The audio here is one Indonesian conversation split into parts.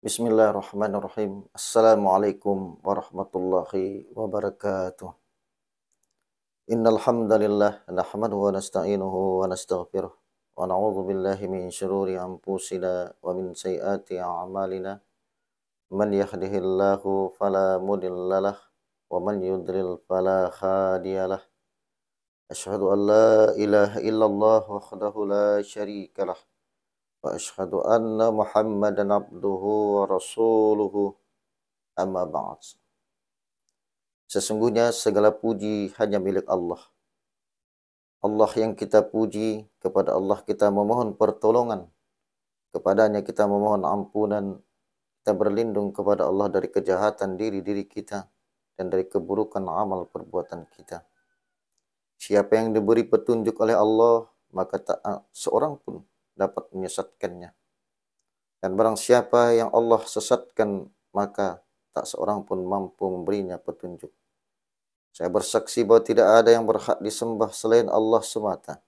Bismillahirrahmanirrahim. Assalamualaikum warahmatullahi wabarakatuh. Innal hamdalillah nahmaduhu wa nasta'inuhu wa nastaghfiruh wa na'udzu billahi min shururi anfusina wa min sayyiati a'malina. Man yahdihillahu fala mudhillalah wa man yudlil fala hadiyalah. Asyhadu an la ilaha illallah wahdahu la syarikalah. Wa asyhadu anna Muhammadan abduhu wa rasuluhu, amma ba'd. Sesungguhnya segala puji hanya milik Allah. Allah yang kita puji, kepada Allah kita memohon pertolongan, kepadanya kita memohon ampunan, kita berlindung kepada Allah dari kejahatan diri kita dan dari keburukan amal perbuatan kita. Siapa yang diberi petunjuk oleh Allah, maka tak seorang pun dapat menyesatkannya. Dan barang siapa yang Allah sesatkan, maka tak seorang pun mampu memberinya petunjuk. Saya bersaksi bahwa tidak ada yang berhak disembah selain Allah semata.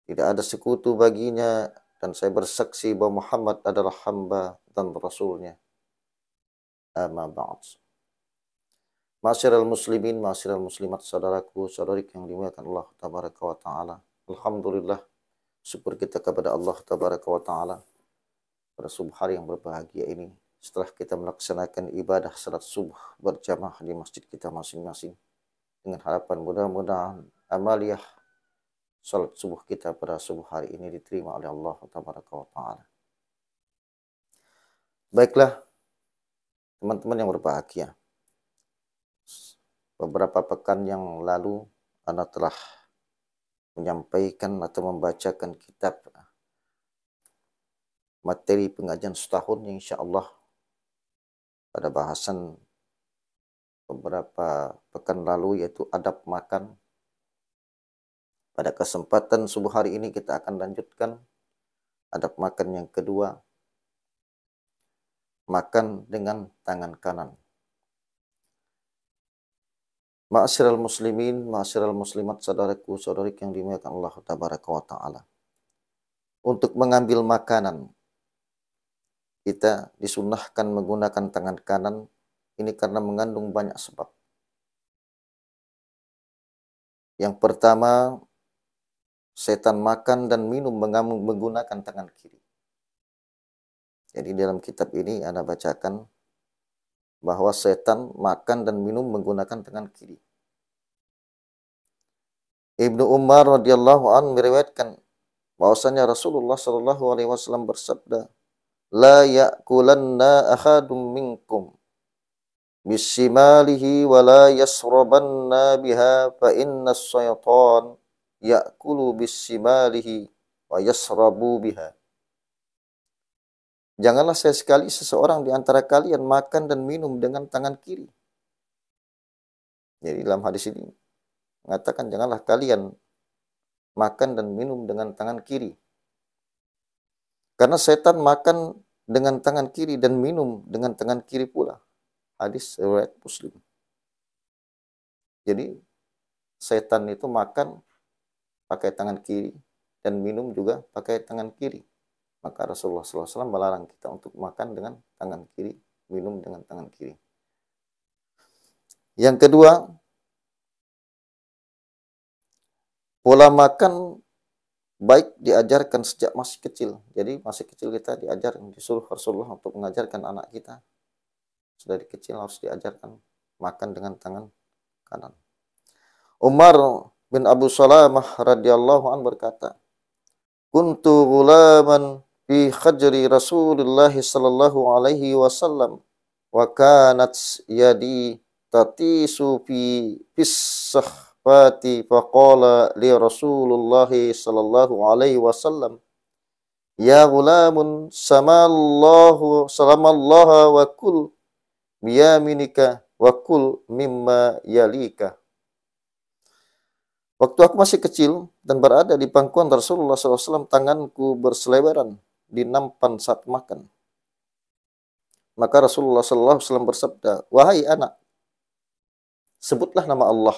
Tidak ada sekutu baginya, dan saya bersaksi bahwa Muhammad adalah hamba dan rasulnya. Amma ba'd. Ma'asyiral muslimin, ma'asyiral muslimat, saudaraku, saudariku yang dimuliakan Allah tabaraka wa ta'ala. Alhamdulillah, syukur kita kepada Allah tabaraka wa ta'ala pada subuh hari yang berbahagia ini, setelah kita melaksanakan ibadah salat subuh berjamaah di masjid kita masing-masing, dengan harapan mudah-mudahan amaliyah salat subuh kita pada subuh hari ini diterima oleh Allah tabaraka wa ta'ala. Baiklah teman-teman yang berbahagia, beberapa pekan yang lalu Anda telah menyampaikan atau membacakan kitab materi pengajian setahun yang insya Allah pada bahasan beberapa pekan lalu, yaitu adab makan. Pada kesempatan subuh hari ini kita akan lanjutkan adab makan yang kedua, makan dengan tangan kanan. Ma'asyiral muslimin, ma'asyiral muslimat, saudaraku, saudariku yang dimuliakan Allah tabaraka wa ta'ala. Untuk mengambil makanan, kita disunnahkan menggunakan tangan kanan, ini karena mengandung banyak sebab. Yang pertama, setan makan dan minum menggunakan tangan kiri. Jadi dalam kitab ini Anda bacakan bahwa setan makan dan minum menggunakan tangan kiri. Ibnu Umar radhiyallahu anhu meriwayatkan bahwasanya Rasulullah sallallahu alaihi wasallam bersabda, "La ya'kulanna ahadum minkum bisimalihi wa la yasrabanna biha fa inna syaitan ya'kulu bisimalihi wa yasrabu biha." Janganlah sekali seseorang di antara kalian makan dan minum dengan tangan kiri. Jadi dalam hadis ini mengatakan janganlah kalian makan dan minum dengan tangan kiri. Karena setan makan dengan tangan kiri dan minum dengan tangan kiri pula. Hadis riwayat Muslim. Jadi setan itu makan pakai tangan kiri dan minum juga pakai tangan kiri. Maka Rasulullah SAW melarang kita untuk makan dengan tangan kiri, minum dengan tangan kiri. Yang kedua, pola makan baik diajarkan sejak masih kecil. Jadi masih kecil kita disuruh Rasulullah untuk mengajarkan anak kita. Dari kecil harus diajarkan makan dengan tangan kanan. Umar bin Abu Salamah radhiyallahu anhu berkata, "Kuntu ghulaman fi khajri Rasulullah sallallahu alaihi wasallam wa kanat yadi tatisu fi sahfati faqala li Rasulullah sallallahu alaihi wasallam, ya ghulamun salamallaha wa kul biyaminika wa kul mimma yalika." Waktu aku masih kecil dan berada di pangkuan Rasulullah SAW, tanganku berseleweran di nampan saat makan. Maka Rasulullah SAW bersabda, "Wahai anak, sebutlah nama Allah,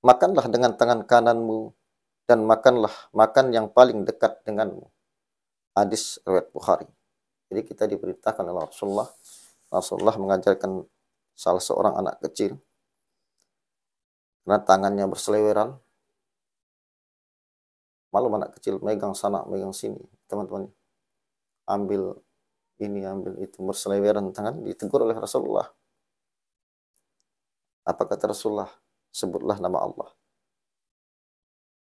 makanlah dengan tangan kananmu, dan makanlah makan yang paling dekat denganmu." Hadis riwayat Bukhari. Jadi kita diperintahkan oleh Rasulullah mengajarkan salah seorang anak kecil, karena tangannya berseleweran, malu anak kecil megang sana, megang sini, teman-teman, ambil ini, ambil itu, berseleweran tangan, ditegur oleh Rasulullah. Apa kata Rasulullah? Sebutlah nama Allah.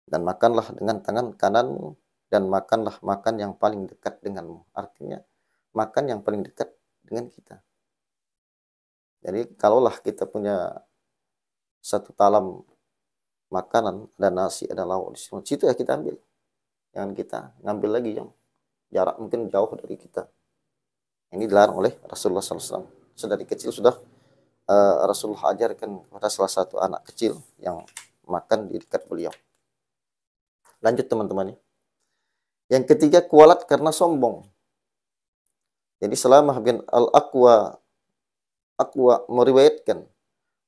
Dan makanlah dengan tangan kananmu, dan makanlah makan yang paling dekat denganmu. Artinya, makan yang paling dekat dengan kita. Jadi, kalaulah kita punya satu talam makanan, ada nasi, ada lauk di situ ya kita ambil. Jangan kita ngambil lagi yang jarak mungkin jauh dari kita. Ini dilarang oleh Rasulullah SAW. Sedari kecil sudah Rasulullah ajarkan kepada salah satu anak kecil yang makan di dekat beliau. Lanjut teman-teman. Yang ketiga, kualat karena sombong. Jadi Salamah bin Al-Aqwa meriwayatkan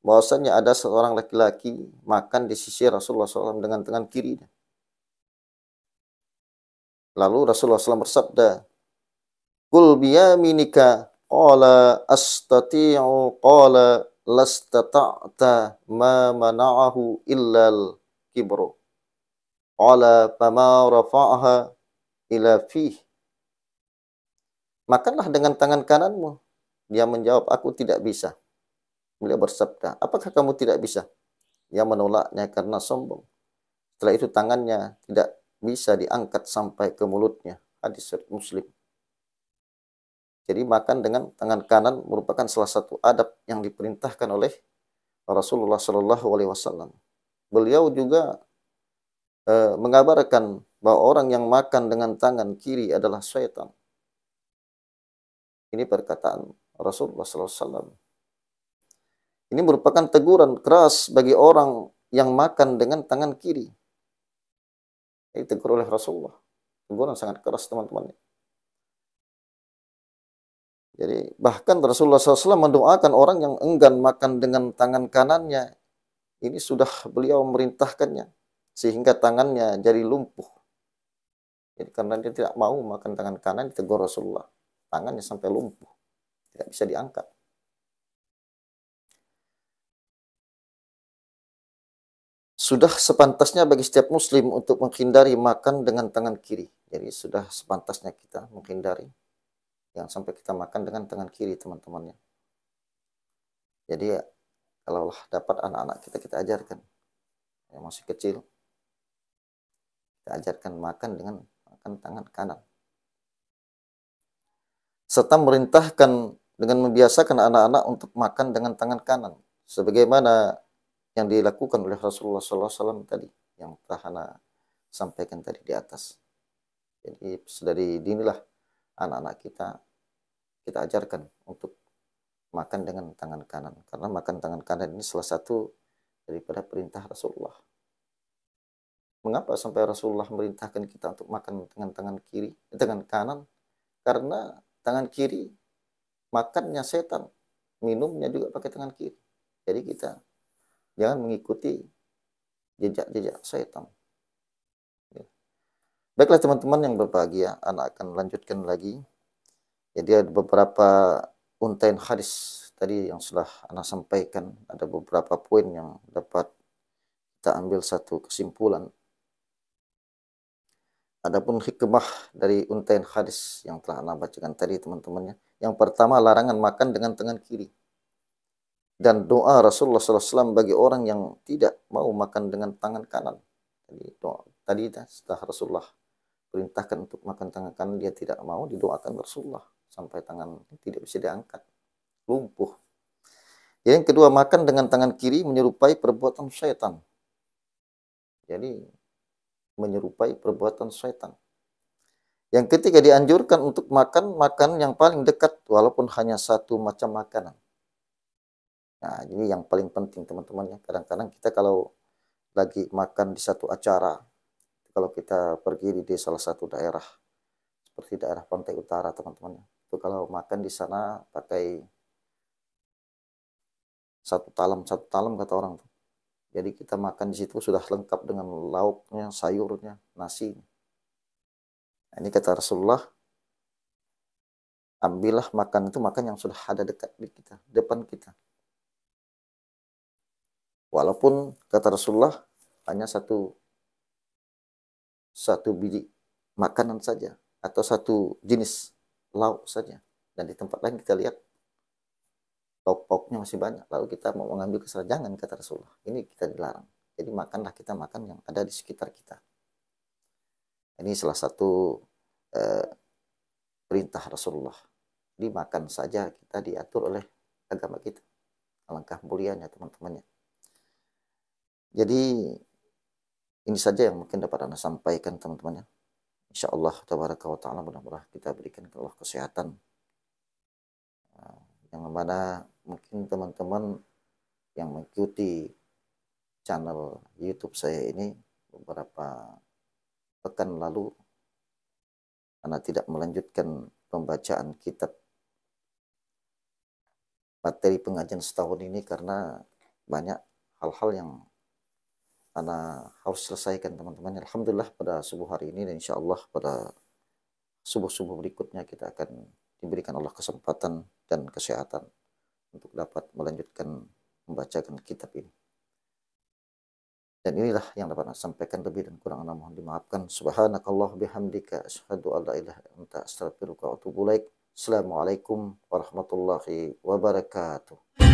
bahwasanya ada seorang laki-laki makan di sisi Rasulullah SAW dengan tangan kirinya. Lalu Rasulullah SAW bersabda, "Kul biyaminika." Qala astati'u, qala lastata'ta, ma mana'ahu illal kibru. Qala fama rafa'aha ila fih. Makanlah dengan tangan kananmu. Dia menjawab, aku tidak bisa. Beliau bersabda, apakah kamu tidak bisa? Dia menolaknya karena sombong. Setelah itu tangannya tidak bisa diangkat sampai ke mulutnya. Hadis Muslim. Jadi makan dengan tangan kanan merupakan salah satu adab yang diperintahkan oleh Rasulullah SAW. Beliau juga mengabarkan bahwa orang yang makan dengan tangan kiri adalah syaitan. Ini perkataan Rasulullah SAW. Ini merupakan teguran keras bagi orang yang makan dengan tangan kiri. Ini ditegur oleh Rasulullah. Teguran sangat keras teman-teman. Jadi bahkan Rasulullah SAW mendoakan orang yang enggan makan dengan tangan kanannya. Ini sudah beliau memerintahkannya sehingga tangannya jadi lumpuh. Jadi karena dia tidak mau makan tangan kanan, ditegur Rasulullah. Tangannya sampai lumpuh, tidak bisa diangkat. Sudah sepantasnya bagi setiap muslim untuk menghindari makan dengan tangan kiri. Jadi sudah sepantasnya kita menghindari. Jangan sampai kita makan dengan tangan kiri, teman-temannya. Jadi kalaulah dapat anak-anak kita ajarkan. Yang masih kecil, kita ajarkan makan dengan tangan kanan. Serta merintahkan dengan membiasakan anak-anak untuk makan dengan tangan kanan. Sebagaimana yang dilakukan oleh Rasulullah SAW tadi, yang telah Ana sampaikan tadi di atas. Jadi dari dinilah anak-anak kita ajarkan untuk makan dengan tangan kanan. Karena makan tangan kanan ini salah satu daripada perintah Rasulullah. Mengapa sampai Rasulullah memerintahkan kita untuk makan dengan tangan kiri, tangan kanan? Karena tangan kiri makannya setan, minumnya juga pakai tangan kiri. Jadi kita jangan mengikuti jejak-jejak setan. Baiklah teman-teman yang berbahagia, Ana akan lanjutkan lagi. Jadi ada beberapa untaian hadis tadi yang sudah Ana sampaikan. Ada beberapa poin yang dapat kita ambil satu kesimpulan. Adapun hikmah dari untaian hadis yang telah Ana bacakan tadi teman-temannya. Yang pertama, larangan makan dengan tangan kiri. Dan doa Rasulullah SAW bagi orang yang tidak mau makan dengan tangan kanan. Jadi doa tadi setelah Rasulullah perintahkan untuk makan tangan kanan, dia tidak mau, didoakan Rasulullah sampai tangan tidak bisa diangkat, lumpuh. Yang kedua, makan dengan tangan kiri menyerupai perbuatan syaitan. Jadi menyerupai perbuatan syaitan. Yang ketiga, dianjurkan untuk makan yang paling dekat walaupun hanya satu macam makanan. Nah, ini yang paling penting teman-teman ya. Kadang-kadang kita kalau lagi makan di satu acara, kalau kita pergi di salah satu daerah seperti daerah Pantai Utara teman-teman, itu kalau makan di sana pakai satu talam kata orang tuh. Jadi kita makan di situ sudah lengkap dengan lauknya, sayurnya, nasi. Nah, ini kata Rasulullah, ambillah makan itu makan yang sudah ada dekat di kita, depan kita. Walaupun kata Rasulullah hanya satu biji makanan saja atau satu jenis lauk saja. Dan di tempat lain kita lihat lauk-lauknya masih banyak. Lalu kita mau mengambil kesalahan, jangan kata Rasulullah. Ini kita dilarang. Jadi makanlah kita makan yang ada di sekitar kita. Ini salah satu perintah Rasulullah. Dimakan saja kita diatur oleh agama kita. Alangkah mulianya teman-temannya. Jadi ini saja yang mungkin dapat Anda sampaikan teman-temannya. Insya Allah tabaraka wa ta'ala mudah-mudahan kita berikan ke Allah kesehatan. Yang mana mungkin teman-teman yang mengikuti channel YouTube saya ini beberapa pekan lalu, karena tidak melanjutkan pembacaan kitab materi pengajian setahun ini karena banyak hal-hal yang Anda harus selesaikan teman-teman. Alhamdulillah pada subuh hari ini dan insya Allah pada subuh-subuh berikutnya kita akan diberikan Allah kesempatan dan kesehatan untuk dapat melanjutkan membacakan kitab ini. Dan inilah yang dapat saya sampaikan, lebih dan kurang Anda mohon dimaafkan. Subhanakallah bihamdika asyhadu an la ilaha illa anta astaghfiruka wa atubu ilaik. Assalamualaikum warahmatullahi wabarakatuh.